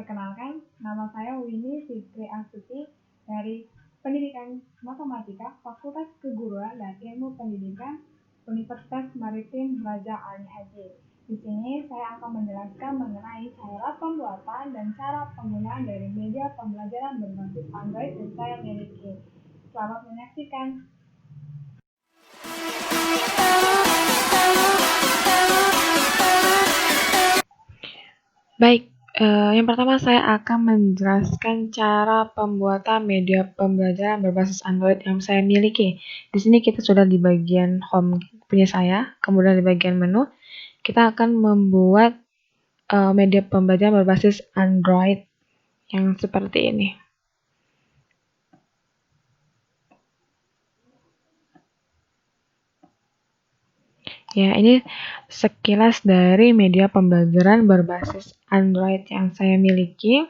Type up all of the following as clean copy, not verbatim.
Perkenalkan, nama saya Winnie Fitri Astuti dari Pendidikan Matematika, Fakultas Keguruan dan Ilmu Pendidikan, Universitas Maritim Raja Ali Haji. Di sini saya akan menjelaskan mengenai cara pembuatan dan cara penggunaan dari media pembelajaran berbasis Android yang saya miliki. Selamat menyaksikan. Baik, yang pertama saya akan menjelaskan cara pembuatan media pembelajaran berbasis Android yang saya miliki. Di sini kita sudah di bagian home punya saya, kemudian di bagian menu kita akan membuat media pembelajaran berbasis Android yang seperti ini. Ya, ini sekilas dari media pembelajaran berbasis Android yang saya miliki.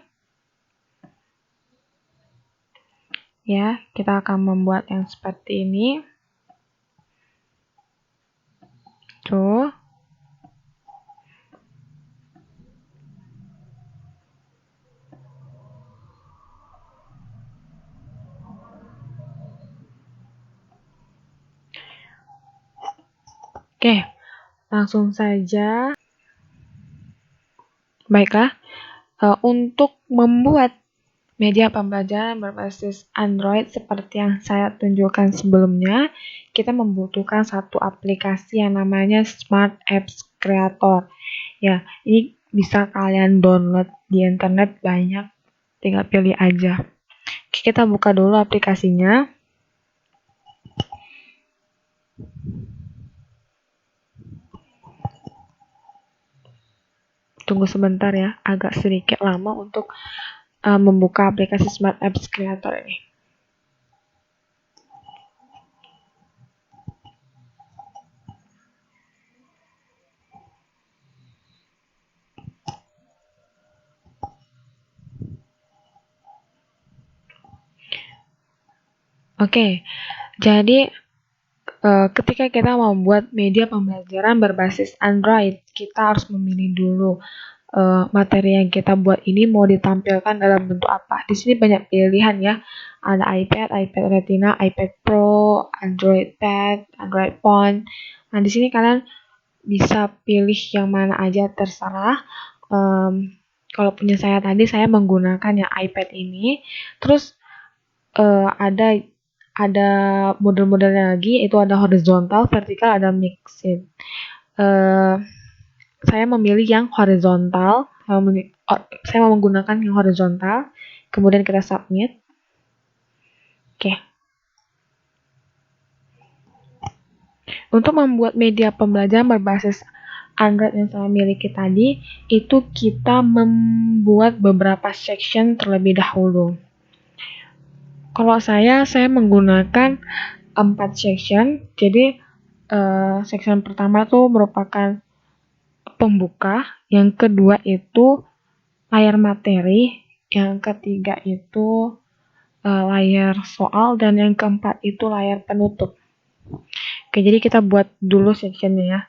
Ya, kita akan membuat yang seperti ini. Tuh. Oke, langsung saja. Baiklah, untuk membuat media pembelajaran berbasis Android seperti yang saya tunjukkan sebelumnya, kita membutuhkan satu aplikasi yang namanya Smart Apps Creator. Ya, ini bisa kalian download di internet banyak, tinggal pilih aja. Oke, kita buka dulu aplikasinya. Tunggu sebentar ya, agak sedikit lama untuk membuka aplikasi Smart Apps Creator ini. Oke, jadi ketika kita membuat media pembelajaran berbasis Android, kita harus memilih dulu materi yang kita buat ini mau ditampilkan dalam bentuk apa. Di sini banyak pilihan ya. Ada iPad, iPad Retina, iPad Pro, Android Pad, Android Phone. Nah, di sini kalian bisa pilih yang mana aja terserah. Kalau punya saya tadi, saya menggunakan yang iPad ini. Terus ada model-modelnya lagi, itu ada horizontal, vertikal, ada mixed. Saya memilih yang horizontal. Saya mau menggunakan yang horizontal. Kemudian kita submit. Oke. Untuk membuat media pembelajaran berbasis Android yang saya miliki tadi, itu kita membuat beberapa section terlebih dahulu. Kalau saya menggunakan 4 section. Jadi section pertama itu merupakan pembuka, yang kedua itu layar materi, yang ketiga itu layar soal, dan yang keempat itu layar penutup. Oke, jadi kita buat dulu sectionnya ya.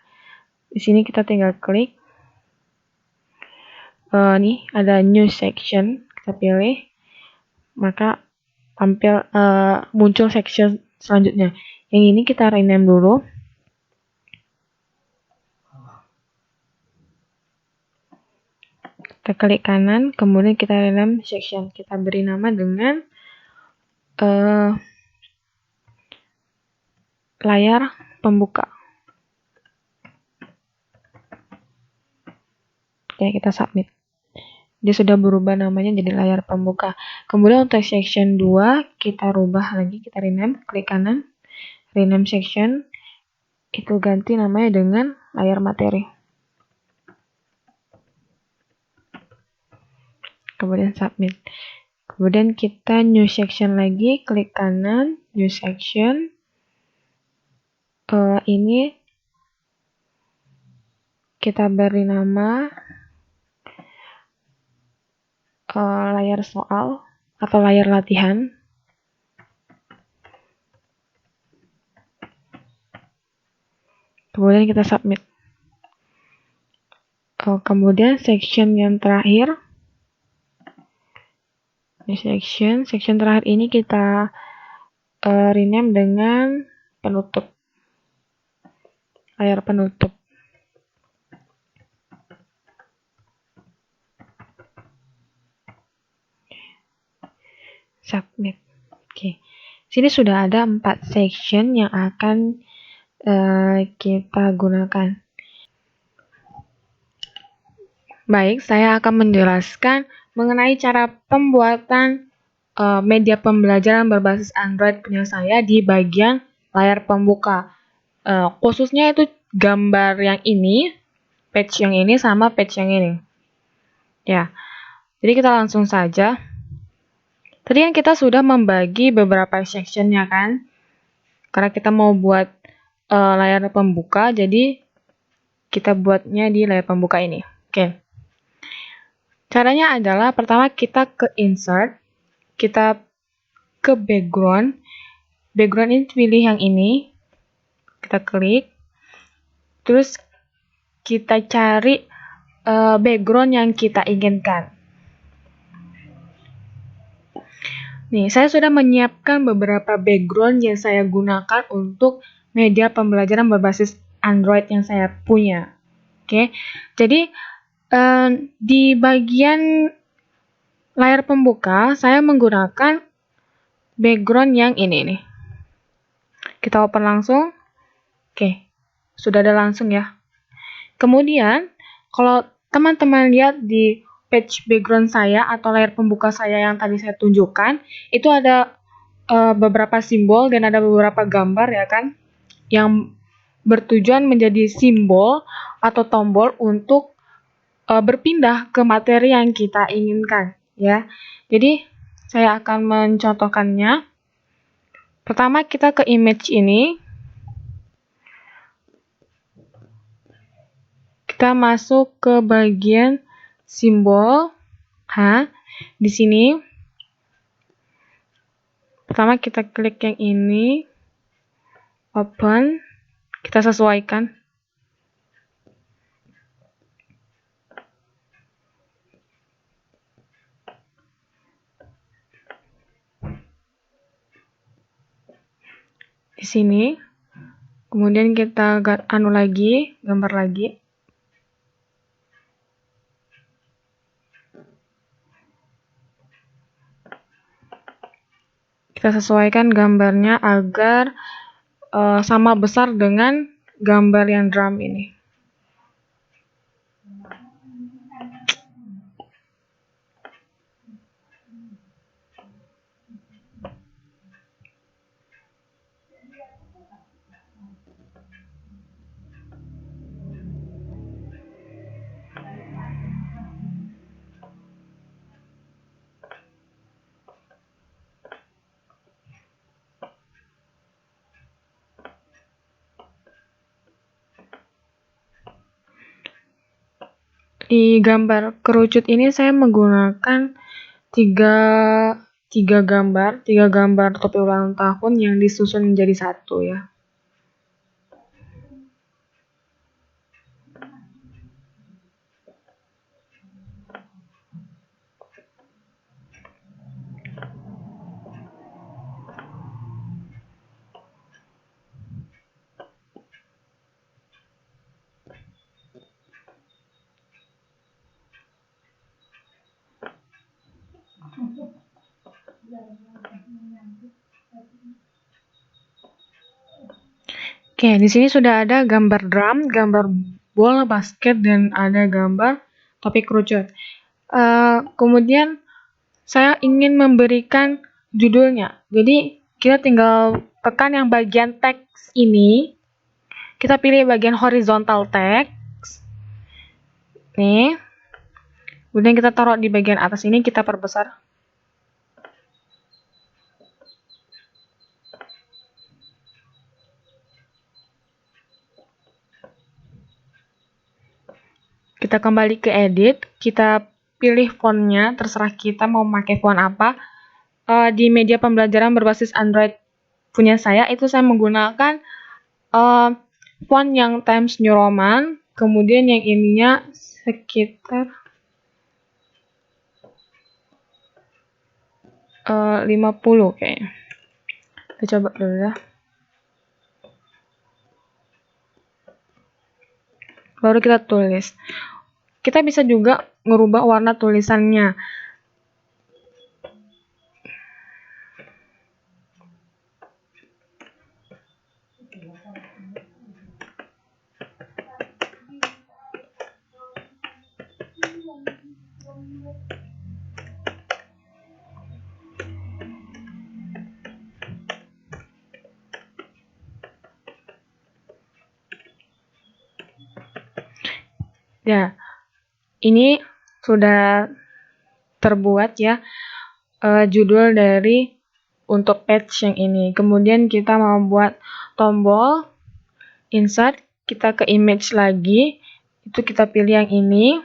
Di sini kita tinggal klik. Nih ada new section, kita pilih. Maka muncul section selanjutnya. Yang ini kita rename dulu. Kita klik kanan, kemudian kita rename section. Kita beri nama dengan layar pembuka. Oke, kita submit. Dia sudah berubah namanya jadi layar pembuka. Kemudian untuk section 2 kita rubah lagi, kita rename, klik kanan, rename section, itu ganti namanya dengan layar materi. Kemudian submit. Kemudian kita new section lagi, klik kanan, new section. Ini kita beri nama layar soal atau layar latihan. Kemudian kita submit. Kemudian section yang terakhir Ini section terakhir ini kita rename dengan penutup, layar penutup. Submit. Oke. Sini sudah ada 4 section yang akan kita gunakan. Baik, saya akan menjelaskan mengenai cara pembuatan media pembelajaran berbasis Android punya saya di bagian layar pembuka. Khususnya itu gambar yang ini, page yang ini, sama page yang ini. Ya, jadi kita langsung saja. Tadi kan kita sudah membagi beberapa sectionnya kan, karena kita mau buat layar pembuka, jadi kita buatnya di layar pembuka ini. Oke. Caranya adalah pertama kita ke insert, kita ke background. Background ini pilih yang ini, kita klik, terus kita cari background yang kita inginkan. Nih, saya sudah menyiapkan beberapa background yang saya gunakan untuk media pembelajaran berbasis Android yang saya punya. Oke, jadi di bagian layar pembuka, saya menggunakan background yang ini nih. Kita open langsung. Oke, sudah ada langsung ya. Kemudian, kalau teman-teman lihat di page background saya atau layar pembuka saya yang tadi saya tunjukkan, itu ada beberapa simbol dan ada beberapa gambar ya kan, yang bertujuan menjadi simbol atau tombol untuk berpindah ke materi yang kita inginkan ya. Jadi saya akan mencontohkannya. Pertama kita ke image ini, kita masuk ke bagian simbol. Di sini pertama kita klik yang ini, open, kita sesuaikan. Di sini, kemudian kita gambar lagi. Kita sesuaikan gambarnya agar sama besar dengan gambar yang drum ini. Di gambar kerucut ini saya menggunakan tiga gambar topi ulang tahun yang disusun menjadi satu ya. Oke, di sini sudah ada gambar drum, gambar bola basket, dan ada gambar topi kerucut. Kemudian saya ingin memberikan judulnya. Jadi kita tinggal tekan yang bagian teks ini. Kita pilih bagian horizontal text. Nih. Kemudian kita taruh di bagian atas ini, kita perbesar. Kita kembali ke edit, kita pilih fontnya, terserah kita mau pakai font apa. Di media pembelajaran berbasis Android punya saya, itu saya menggunakan font yang Times New Roman, kemudian yang ininya sekitar 50 kayaknya. Kita coba dulu ya. Baru kita tulis. Kita bisa juga ngerubah warna tulisannya. Ya, ini sudah terbuat ya judul dari untuk page yang ini. Kemudian kita mau buat tombol insert, kita ke image lagi, itu kita pilih yang ini.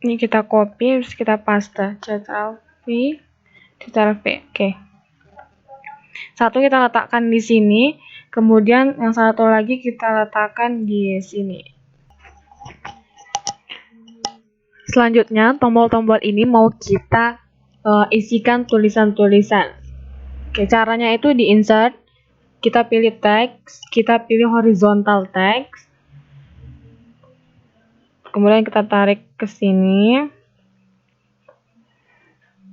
Ini kita copy, terus kita paste. Ctrl+V, Ctrl+V. Oke. Satu kita letakkan di sini, kemudian yang satu lagi kita letakkan di sini. Selanjutnya, tombol-tombol ini mau kita isikan tulisan-tulisan. Oke, caranya itu di insert, kita pilih text, kita pilih horizontal text. Kemudian kita tarik ke sini.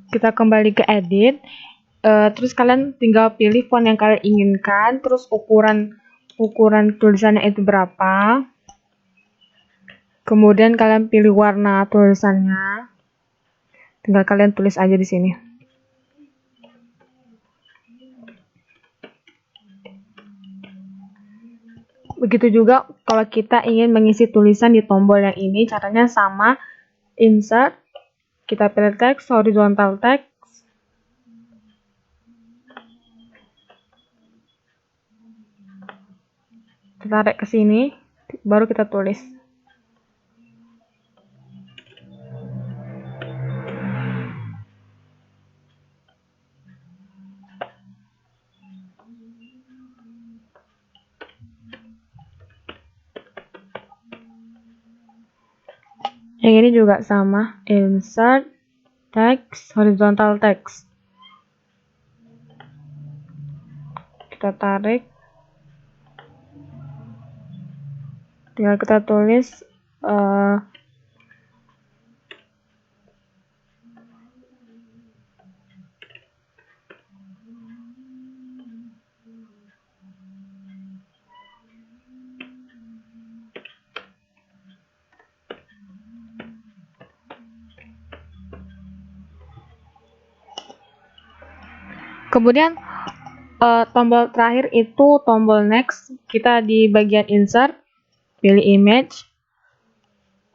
Kita kembali ke edit. Terus kalian tinggal pilih font yang kalian inginkan, terus ukuran tulisannya itu berapa. Kemudian kalian pilih warna tulisannya. Tinggal kalian tulis aja di sini. Begitu juga kalau kita ingin mengisi tulisan di tombol yang ini, caranya sama. Insert, kita pilih text, horizontal text. Kita tarik ke sini, baru kita tulis. Yang ini juga sama, insert, text, horizontal text. Kita tarik. Tinggal kita tulis kemudian tombol terakhir itu tombol next. Kita di bagian insert, pilih image.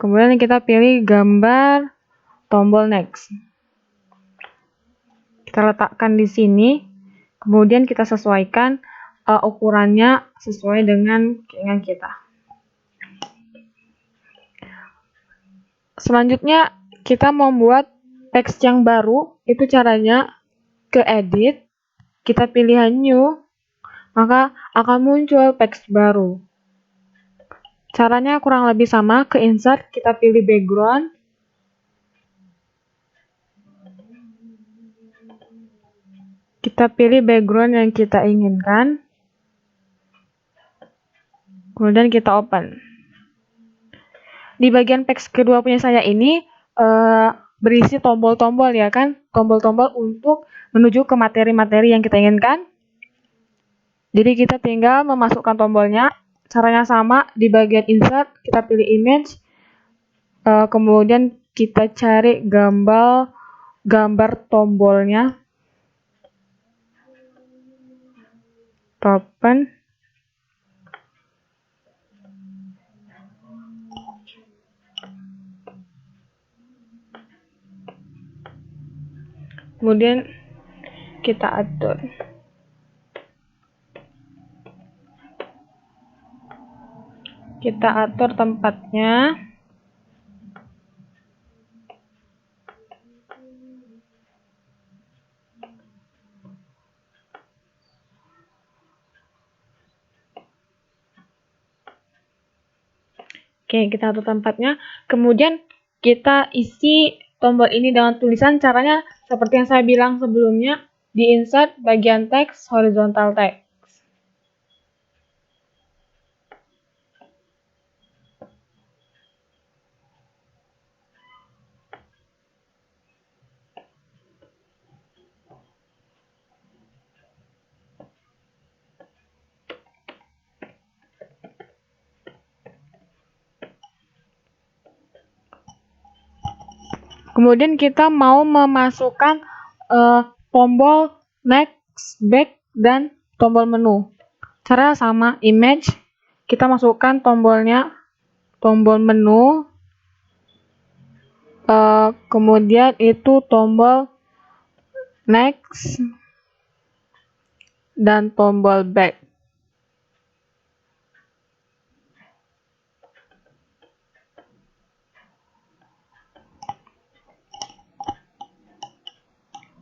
Kemudian kita pilih gambar, tombol next. Kita letakkan di sini. Kemudian kita sesuaikan ukurannya sesuai dengan keinginan kita. Selanjutnya kita membuat teks yang baru. Itu caranya ke edit, kita pilih new, maka akan muncul teks baru. Caranya kurang lebih sama, ke insert, kita pilih background. Kita pilih background yang kita inginkan. Kemudian kita open. Di bagian teks kedua punya saya ini berisi tombol-tombol ya kan, tombol-tombol untuk menuju ke materi-materi yang kita inginkan. Jadi kita tinggal memasukkan tombolnya. Caranya sama, di bagian insert kita pilih image, kemudian kita cari gambar tombolnya, open. Kemudian kita atur. Kita atur tempatnya. Oke, kita atur tempatnya. Kemudian kita isi tombol ini dengan tulisan. Caranya seperti yang saya bilang sebelumnya, di insert bagian teks, horizontal text. Kemudian kita mau memasukkan tombol next, back, dan tombol menu. Cara sama, image, kita masukkan tombolnya, tombol menu, kemudian itu tombol next, dan tombol back.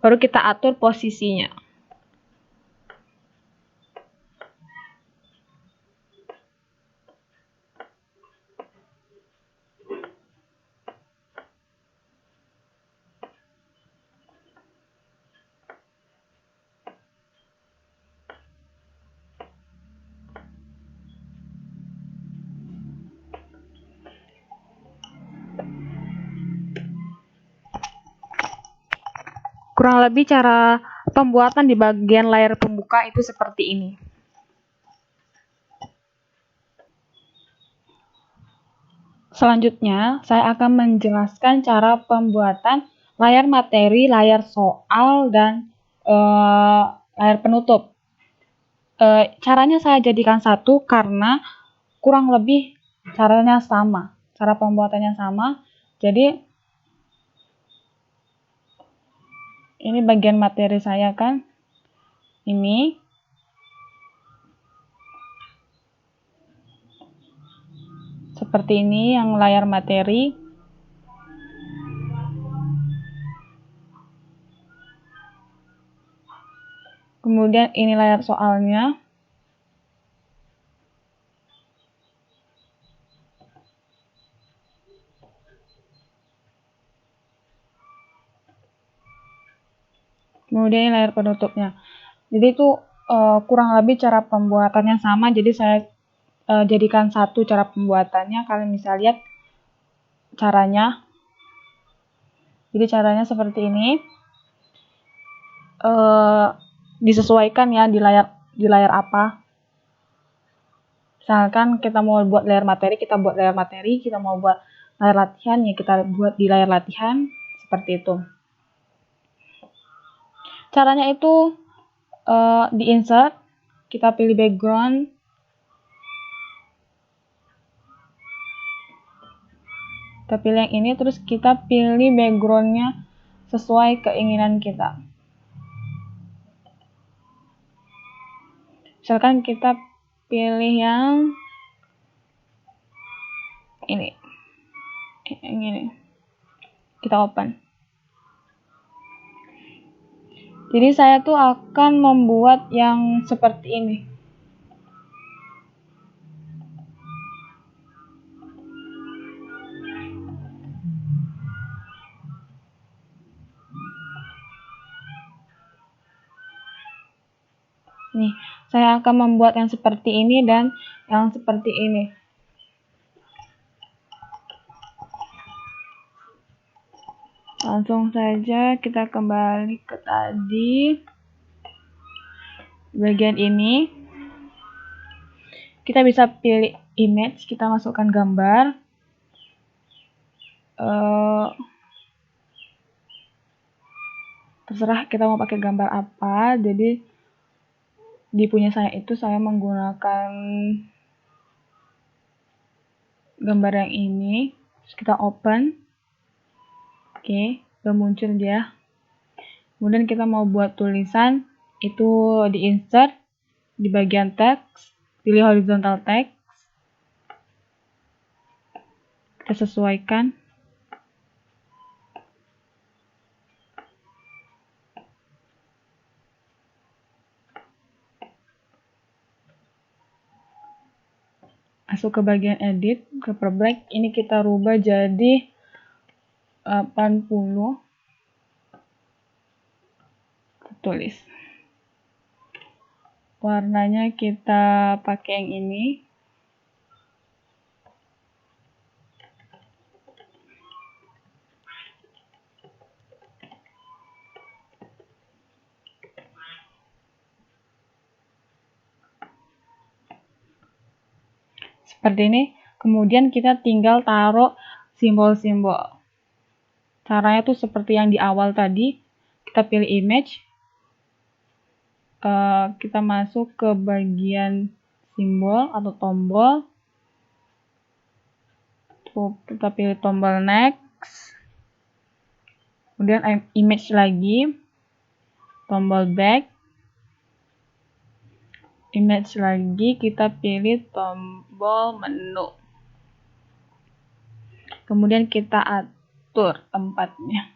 Baru kita atur posisinya. Kurang lebih cara pembuatan di bagian layar pembuka itu seperti ini. Selanjutnya, saya akan menjelaskan cara pembuatan layar materi, layar soal, dan layar penutup. Caranya saya jadikan satu karena kurang lebih caranya sama, cara pembuatannya sama. Jadi ini bagian materi saya kan, ini seperti ini yang layar materi. Kemudian ini layar soalnya. Kemudian ini layar penutupnya. Jadi itu kurang lebih cara pembuatannya sama. Jadi saya jadikan satu cara pembuatannya. Kalian bisa lihat caranya. Jadi caranya seperti ini. Disesuaikan ya di layar apa. Misalkan kita mau buat layar materi, kita buat layar materi. Kita mau buat layar latihan, ya kita buat di layar latihan. Seperti itu. Caranya itu di insert, kita pilih background. Kita pilih yang ini, terus kita pilih backgroundnya sesuai keinginan kita. Misalkan kita pilih yang ini. Yang ini. Kita open. Jadi saya tuh akan membuat yang seperti ini. Nih, saya akan membuat yang seperti ini dan yang seperti ini. Langsung saja kita kembali ke tadi. Bagian ini. Kita bisa pilih image, kita masukkan gambar. Terserah kita mau pakai gambar apa. Jadi di punya saya itu saya menggunakan gambar yang ini. Terus kita open. Oke, udah muncul dia. Kemudian kita mau buat tulisan, itu di insert di bagian teks, pilih horizontal text. Kita sesuaikan. Masuk ke bagian edit, paper black, ini kita rubah jadi 80. Tulis. Warnanya kita pakai yang ini. Seperti ini. Kemudian kita tinggal taruh simbol-simbol. Caranya tuh seperti yang di awal tadi. Kita pilih image. Kita masuk ke bagian simbol atau tombol. Kita pilih tombol next. Kemudian image lagi. Tombol back. Image lagi, kita pilih tombol menu. Kemudian kita atur tempatnya.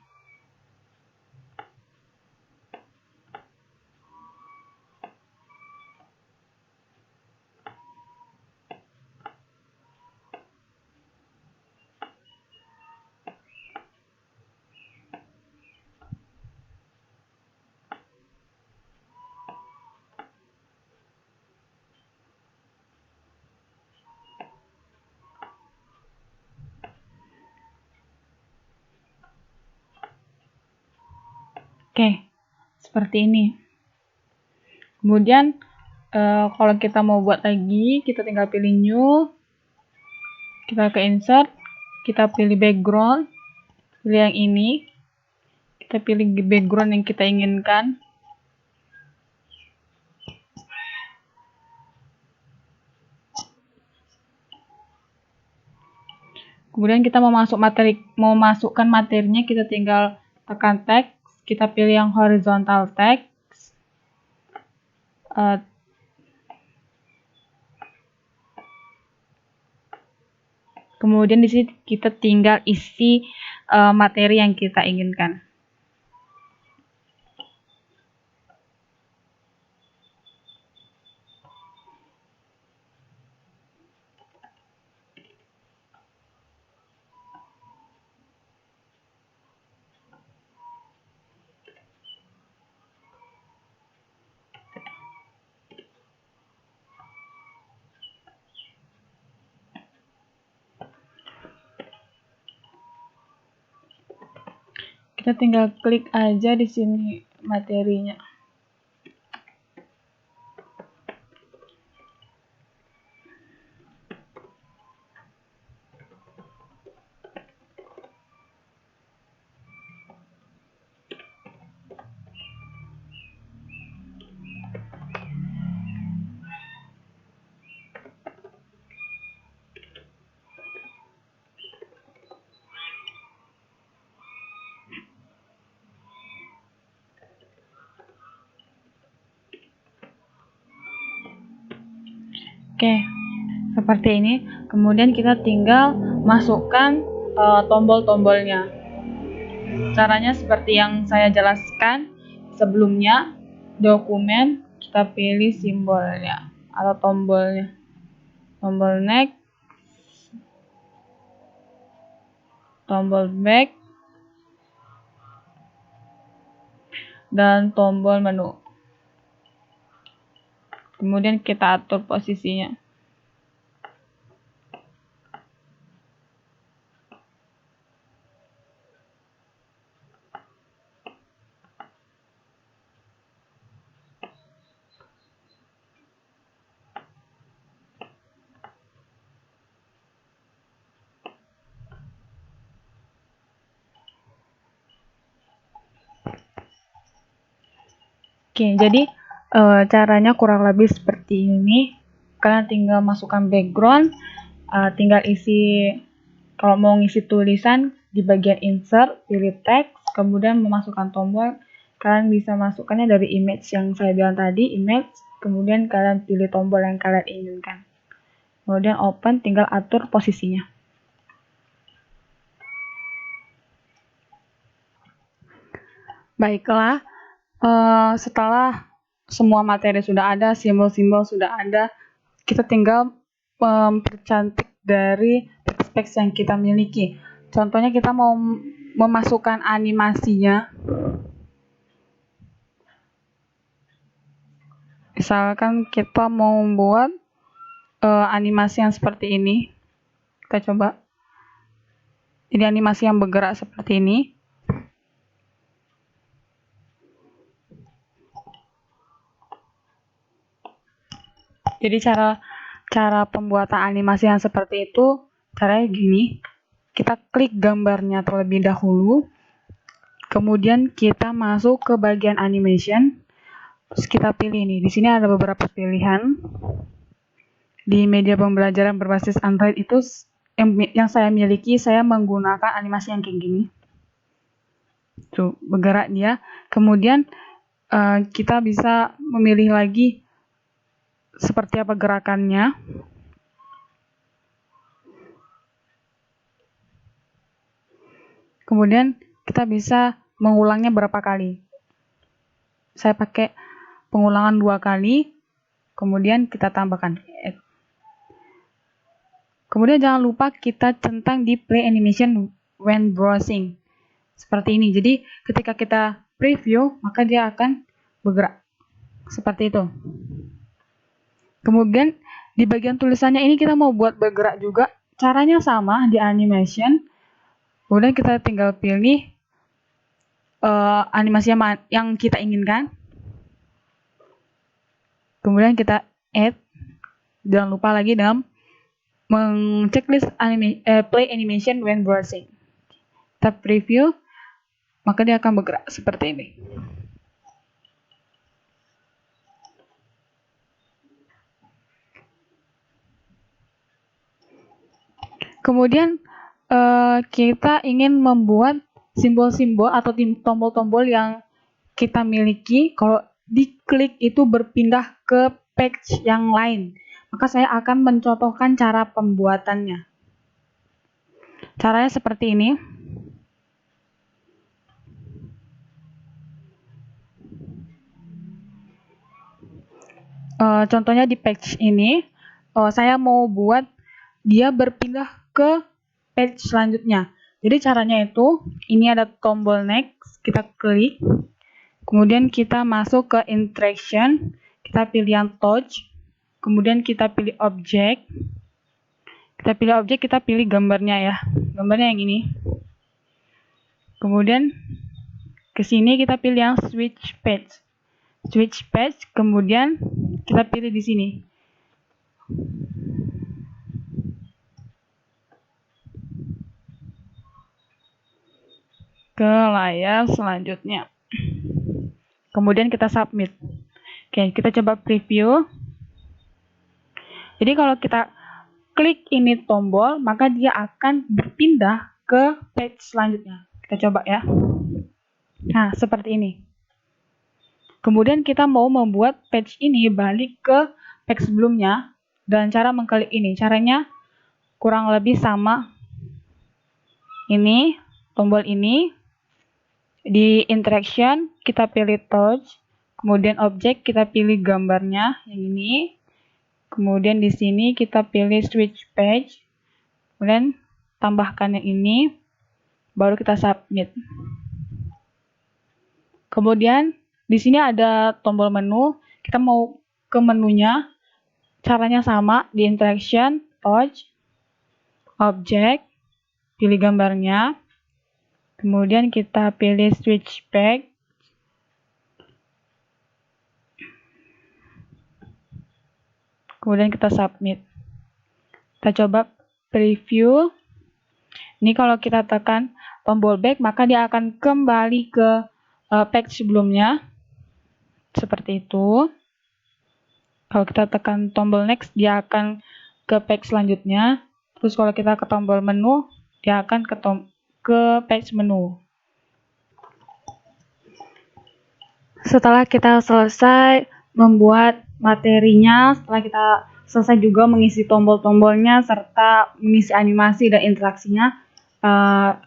Oke, seperti ini. Kemudian kalau kita mau buat lagi, kita tinggal pilih new, kita ke insert, kita pilih background, pilih yang ini, kita pilih background yang kita inginkan. Kemudian kita mau masukkan materinya, kita tinggal tekan text, kita pilih yang horizontal text. Kemudian di sini kita tinggal isi materi yang kita inginkan. Kita tinggal klik aja di sini materinya. Oke, seperti ini. Kemudian kita tinggal masukkan tombol-tombolnya. Caranya seperti yang saya jelaskan sebelumnya. Dokumen, kita pilih simbolnya atau tombolnya. Tombol next, tombol back, dan tombol menu. Kemudian kita atur posisinya. Oke, jadi caranya kurang lebih seperti ini. Kalian tinggal masukkan background, tinggal isi, kalau mau ngisi tulisan di bagian insert, pilih text, kemudian memasukkan tombol. Kalian bisa masukkannya dari image yang saya bilang tadi, image, kemudian kalian pilih tombol yang kalian inginkan. Kemudian open, tinggal atur posisinya. Baiklah, setelah semua materi sudah ada, simbol-simbol sudah ada, kita tinggal mempercantik dari teks yang kita miliki. Contohnya kita mau memasukkan animasinya. Misalkan kita mau membuat animasi yang seperti ini. Kita coba. Jadi animasi yang bergerak seperti ini. Jadi cara pembuatan animasi yang seperti itu caranya gini. Kita klik gambarnya terlebih dahulu. Kemudian kita masuk ke bagian animation. Terus kita pilih ini. Di sini ada beberapa pilihan. Di media pembelajaran berbasis Android itu yang saya miliki, saya menggunakan animasi yang kayak gini. Tuh, bergerak dia. Kemudian kita bisa memilih lagi seperti apa gerakannya. Kemudian kita bisa mengulangnya berapa kali. Saya pakai pengulangan 2 kali. Kemudian kita tambahkan. Kemudian jangan lupa kita centang di play animation when browsing. Seperti ini. Jadi ketika kita preview, maka dia akan bergerak. Seperti itu. Kemudian di bagian tulisannya ini kita mau buat bergerak juga. Caranya sama di animation. Kemudian kita tinggal pilih animasi yang kita inginkan. Kemudian kita add. Jangan lupa lagi dalam checklist play animation when browsing. Kita preview, maka dia akan bergerak seperti ini. Kemudian kita ingin membuat simbol-simbol atau tombol-tombol yang kita miliki. Kalau diklik itu berpindah ke page yang lain. Maka saya akan mencontohkan cara pembuatannya. Caranya seperti ini. Contohnya di page ini, saya mau buat dia berpindah ke page selanjutnya. Jadi caranya itu, ini ada tombol next, kita klik. Kemudian kita masuk ke interaction, kita pilih yang touch. Kemudian kita pilih objek. Kita pilih gambarnya ya. Gambarnya yang ini. Kemudian ke sini kita pilih yang switch page. Switch page, kemudian kita pilih di sini. Ke layar selanjutnya. Kemudian kita submit. Oke, kita coba preview. Jadi kalau kita klik ini tombol, maka dia akan berpindah ke page selanjutnya. Kita coba ya. Nah, seperti ini. Kemudian kita mau membuat page ini balik ke page sebelumnya. Dan cara mengklik ini, caranya kurang lebih sama. Ini, tombol ini. Di interaction, kita pilih touch. Kemudian objek, kita pilih gambarnya, yang ini. Kemudian di sini kita pilih switch page. Kemudian tambahkan yang ini. Baru kita submit. Kemudian di sini ada tombol menu. Kita mau ke menunya. Caranya sama. Di interaction, touch, objek, pilih gambarnya. Kemudian kita pilih switch page. Kemudian kita submit. Kita coba preview. Ini kalau kita tekan tombol back, maka dia akan kembali ke page sebelumnya. Seperti itu. Kalau kita tekan tombol next, dia akan ke page selanjutnya. Terus kalau kita ke tombol menu, dia akan ke page menu. Setelah kita selesai membuat materinya, setelah kita selesai juga mengisi tombol-tombolnya serta mengisi animasi dan interaksinya,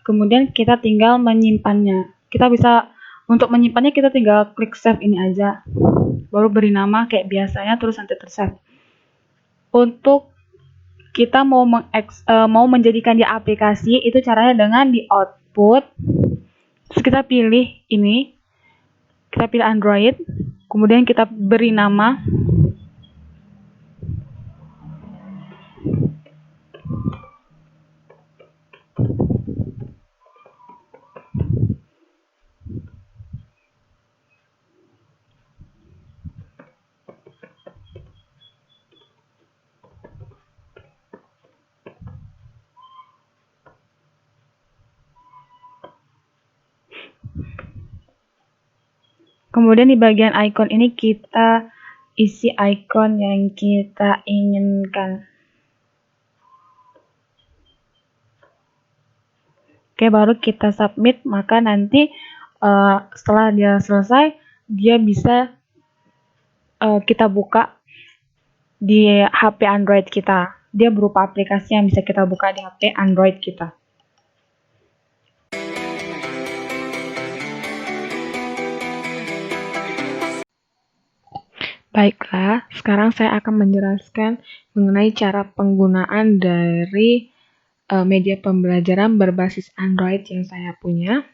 kemudian kita tinggal menyimpannya. Untuk menyimpannya kita tinggal klik save ini aja, baru beri nama kayak biasanya, terus nanti tersave. Untuk kita mau mau menjadikan dia aplikasi, itu caranya dengan di output. Terus kita pilih ini, kita pilih Android, kemudian kita beri nama. Kemudian di bagian icon ini kita isi icon yang kita inginkan. Oke, baru kita submit, maka nanti setelah dia selesai, dia bisa kita buka di HP Android kita. Dia berupa aplikasi yang bisa kita buka di HP Android kita. Baiklah, sekarang saya akan menjelaskan mengenai cara penggunaan dari media pembelajaran berbasis Android yang saya punya.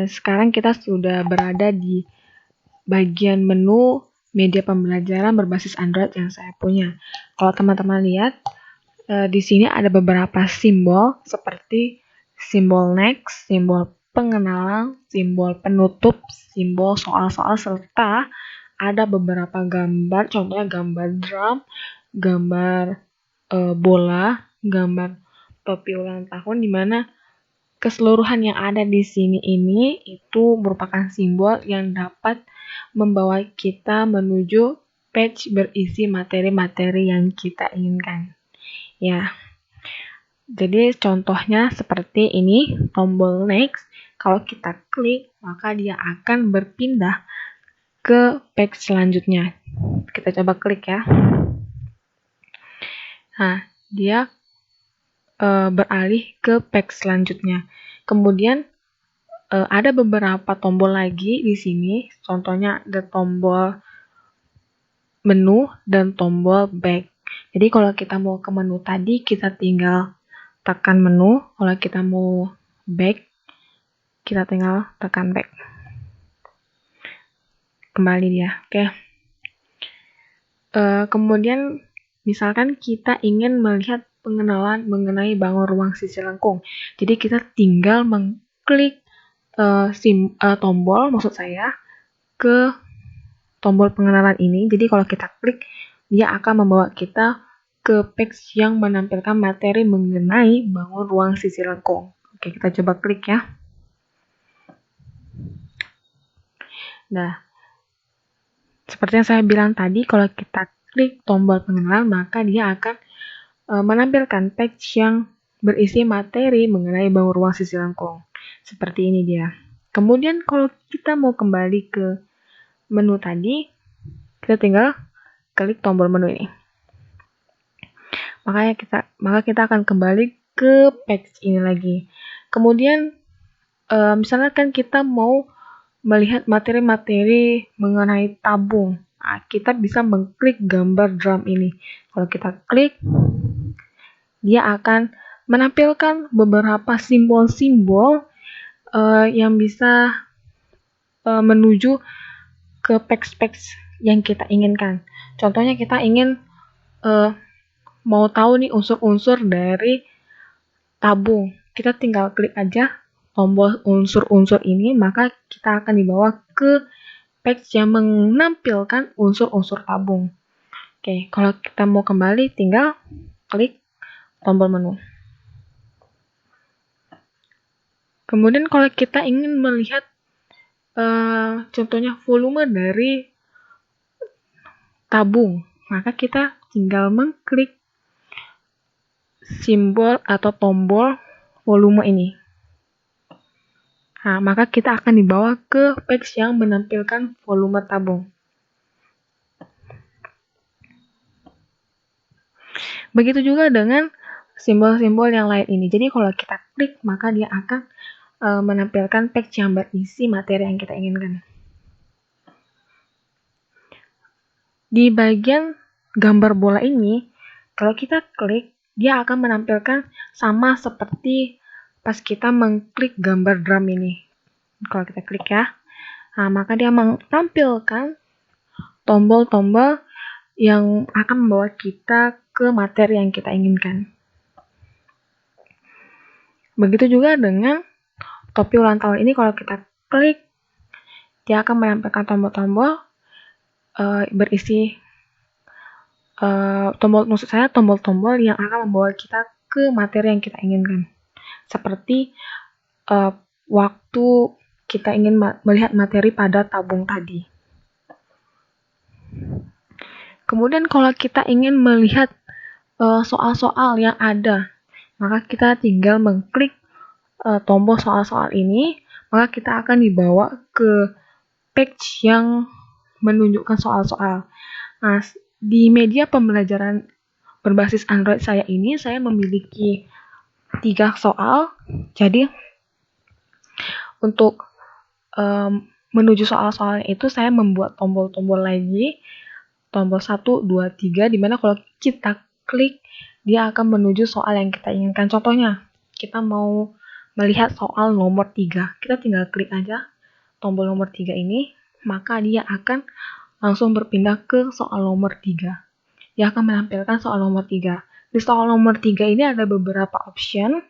Sekarang kita sudah berada di bagian menu media pembelajaran berbasis Android yang saya punya. Kalau teman-teman lihat, di sini ada beberapa simbol seperti simbol next, simbol pengenalan, simbol penutup, simbol soal-soal, serta ada beberapa gambar, contohnya gambar drum, gambar bola, gambar topi ulang tahun, di mana keseluruhan yang ada di sini ini itu merupakan simbol yang dapat membawa kita menuju page berisi materi-materi yang kita inginkan. Ya, jadi contohnya seperti ini, tombol next. Kalau kita klik, maka dia akan berpindah ke page selanjutnya. Kita coba klik ya. Nah, dia beralih ke page selanjutnya. Kemudian ada beberapa tombol lagi di sini. Contohnya ada tombol menu dan tombol back. Jadi kalau kita mau ke menu tadi, kita tinggal tekan menu. Kalau kita mau back, kita tinggal tekan back. Kembali dia, oke. Kemudian misalkan kita ingin melihat pengenalan mengenai bangun ruang sisi lengkung. Jadi kita tinggal mengklik tombol, maksud saya, ke tombol pengenalan ini. Jadi kalau kita klik, dia akan membawa kita ke page yang menampilkan materi mengenai bangun ruang sisi lengkung. Oke, kita coba klik ya. Nah, seperti yang saya bilang tadi, kalau kita klik tombol pengenalan, maka dia akan menampilkan page yang berisi materi mengenai bangun ruang sisi lengkung. Seperti ini dia. Kemudian kalau kita mau kembali ke menu tadi, kita tinggal klik tombol menu ini. Maka kita akan kembali ke page ini lagi. Kemudian misalnya kan kita mau melihat materi-materi mengenai tabung. Nah, kita bisa mengklik gambar drum ini. Kalau kita klik, dia akan menampilkan beberapa simbol-simbol yang bisa menuju ke page-page yang kita inginkan. Contohnya kita ingin mau tahu nih unsur-unsur dari tabung. Kita tinggal klik aja tombol unsur-unsur ini, maka kita akan dibawa ke page yang menampilkan unsur-unsur tabung. Oke, kalau kita mau kembali, tinggal klik tombol menu. Kemudian kalau kita ingin melihat contohnya volume dari tabung, maka kita tinggal mengklik simbol atau tombol volume ini. Nah, maka kita akan dibawa ke page yang menampilkan volume tabung. Begitu juga dengan simbol-simbol yang lain ini. Jadi kalau kita klik, maka dia akan menampilkan page yang berisi materi yang kita inginkan. Di bagian gambar bola ini, kalau kita klik, dia akan menampilkan sama seperti pas kita mengklik gambar drum ini. Kalau kita klik ya, nah maka dia menampilkan tombol-tombol yang akan membawa kita ke materi yang kita inginkan. Begitu juga dengan topi ulang tahun ini, kalau kita klik, dia akan menampilkan tombol-tombol berisi tombol-tombol yang akan membawa kita ke materi yang kita inginkan. Seperti waktu kita ingin melihat materi pada tabung tadi. Kemudian kalau kita ingin melihat soal-soal yang ada, maka kita tinggal mengklik tombol soal-soal ini, maka kita akan dibawa ke page yang menunjukkan soal-soal. Nah, di media pembelajaran berbasis Android saya ini, saya memiliki 3 soal. Jadi, untuk menuju soal-soalnya itu, saya membuat tombol-tombol lagi. Tombol 1, 2, 3, dimana kalau kita klik, dia akan menuju soal yang kita inginkan. Contohnya, kita mau melihat soal nomor 3. Kita tinggal klik aja tombol nomor 3 ini, maka dia akan langsung berpindah ke soal nomor 3. Dia akan menampilkan soal nomor 3. Di soal nomor 3 ini ada beberapa option,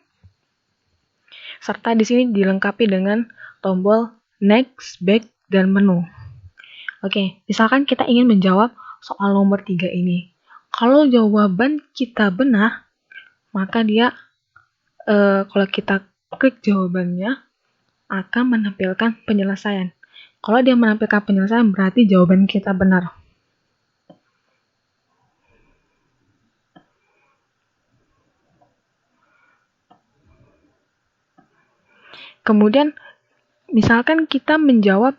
serta di sini dilengkapi dengan tombol next, back, dan menu. Oke, misalkan kita ingin menjawab soal nomor 3 ini. Kalau jawaban kita benar, maka dia kalau kita klik jawabannya akan menampilkan penyelesaian. Kalau dia menampilkan penyelesaian, berarti jawaban kita benar. Kemudian, misalkan kita menjawab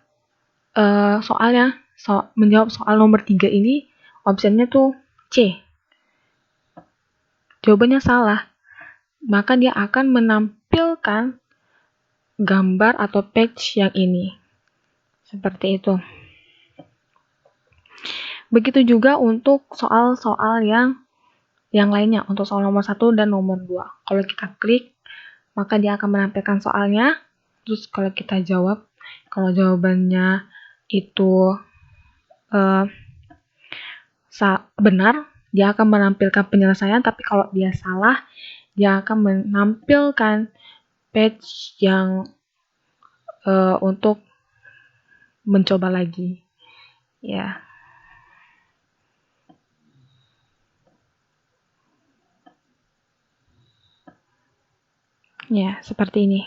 menjawab soal nomor 3 ini, opsinya tuh C. Jawabannya salah, maka dia akan menampilkan gambar atau page yang ini. Seperti itu. Begitu juga untuk soal-soal yang lainnya, untuk soal nomor 1 dan nomor 2. Kalau kita klik, maka dia akan menampilkan soalnya. Terus kalau kita jawab, kalau jawabannya itu benar, dia akan menampilkan penyelesaian. Tapi kalau dia salah, dia akan menampilkan page yang untuk mencoba lagi. Ya. Ya, seperti ini.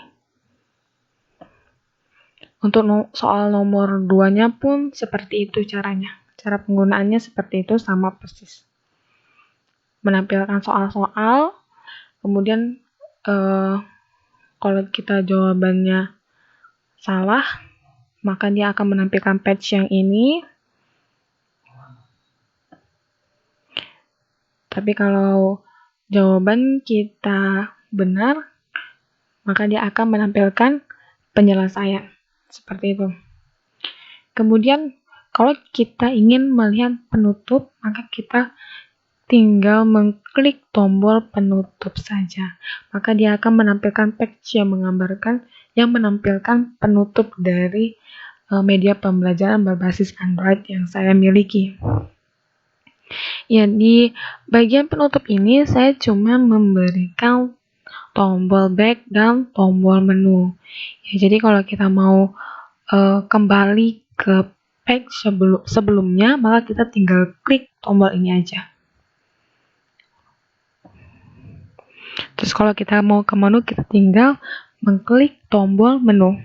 Untuk soal nomor 2-nya pun seperti itu caranya. Cara penggunaannya seperti itu, sama persis. Menampilkan soal-soal, kemudian kalau kita jawabannya salah, maka dia akan menampilkan page yang ini. Tapi kalau jawaban kita benar, maka dia akan menampilkan penyelesaian. Seperti itu. Kemudian, kalau kita ingin melihat penutup, maka kita tinggal mengklik tombol penutup saja. Maka dia akan menampilkan page yang menampilkan penutup dari media pembelajaran berbasis Android yang saya miliki. Ya, di bagian penutup ini saya cuma memberikan tombol back dan tombol menu. Ya, jadi kalau kita mau kembali ke page sebelumnya, maka kita tinggal klik tombol ini aja. Terus kalau kita mau ke menu, kita tinggal mengklik tombol menu.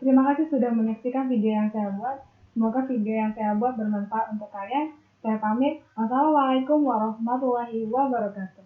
Terima kasih sudah menyaksikan video yang saya buat. Semoga video yang saya buat bermanfaat untuk kalian. Saya pamit. Wassalamualaikum warahmatullahi wabarakatuh.